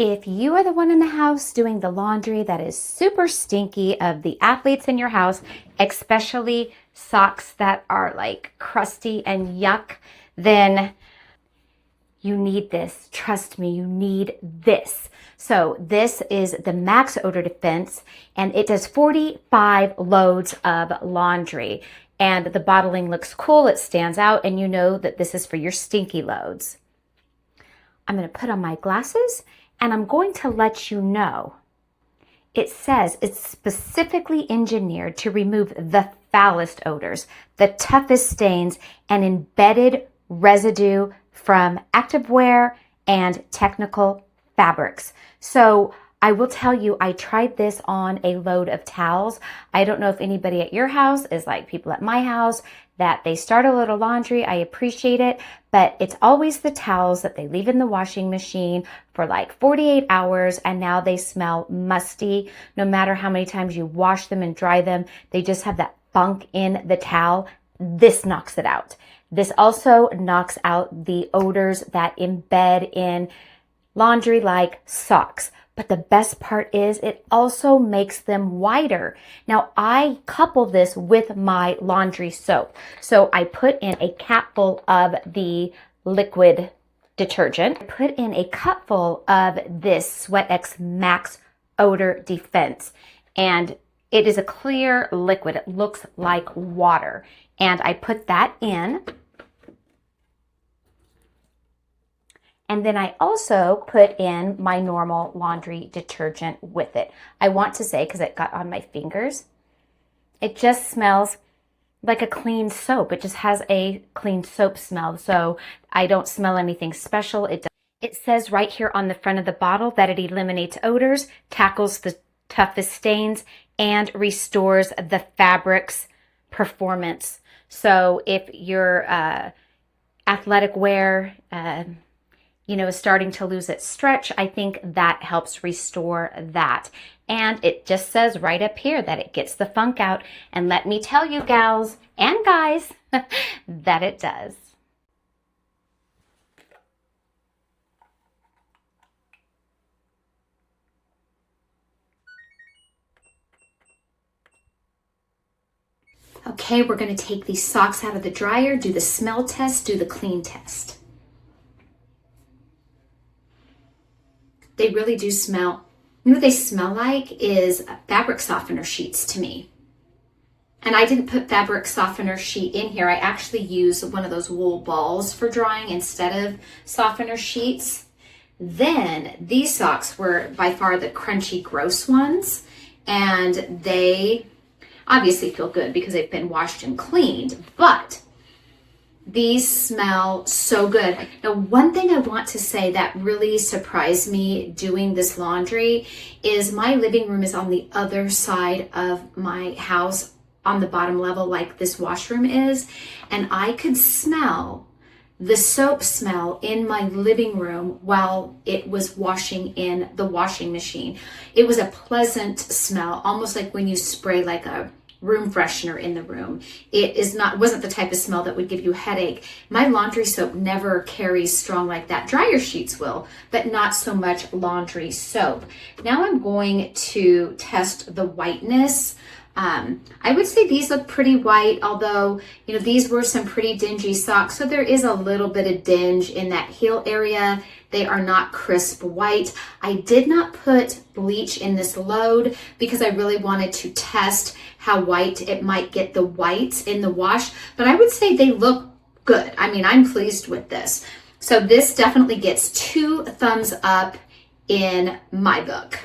If you are the one in the house doing the laundry that is super stinky of the athletes in your house, especially socks that are like crusty and yuck, then you need this. Trust me, you need this. So this is the Max Odor Defense, and it does 45 loads of laundry. And the bottling looks cool, it stands out, and you know that this is for your stinky loads. I'm going to put on my glasses, and I'm going to let you know. It says it's specifically engineered to remove the foulest odors, the toughest stains, and embedded residue from activewear and technical fabrics. So I will tell you, I tried this on a load of towels. I don't know if anybody at your house is like people at my house, that they start a load of laundry. I appreciate it, but it's always the towels that they leave in the washing machine for like 48 hours, and now they smell musty. No matter how many times you wash them and dry them, they just have that funk in the towel. This knocks it out. This also knocks out the odors that embed in laundry like socks. But the best part is it also makes them whiter. Now I couple this with my laundry soap. So I put in a capful of the liquid detergent. I put in a cupful of this SweatX Max Odor Defense. And it is a clear liquid. It looks like water. And I put that in. And then I also put in my normal laundry detergent with it. I want to say, because it got on my fingers, it just smells like a clean soap. It just has a clean soap smell. So I don't smell anything special. It says right here on the front of the bottle that it eliminates odors, tackles the toughest stains, and restores the fabric's performance. So if your athletic wear, is starting to lose its stretch, I think that helps restore that. And it just says right up here that it gets the funk out. And let me tell you, gals and guys, that it does. Okay, we're going to take these socks out of the dryer, do the smell test, do the clean test. They really do smell. You know what they smell like is fabric softener sheets to me. And I didn't put fabric softener sheet in here. I actually use one of those wool balls for drying instead of softener sheets. Then these socks were by far the crunchy, gross ones. And they obviously feel good because they've been washed and cleaned, but these smell so good. Now, one thing I want to say that really surprised me doing this laundry is my living room is on the other side of my house on the bottom level like this washroom is, and I could smell the soap smell in my living room while it was washing in the washing machine. It was a pleasant smell, almost like when you spray like a room freshener in the room. Wasn't the type of smell that would give you a headache. My laundry soap never carries strong like that. Dryer sheets will, but not so much laundry soap. Now I'm going to test the whiteness. I would say these look pretty white, although, these were some pretty dingy socks. So there is a little bit of dinge in that heel area. They are not crisp white. I did not put bleach in this load because I really wanted to test how white it might get the whites in the wash, but I would say they look good. I mean, I'm pleased with this. So this definitely gets 2 thumbs up in my book.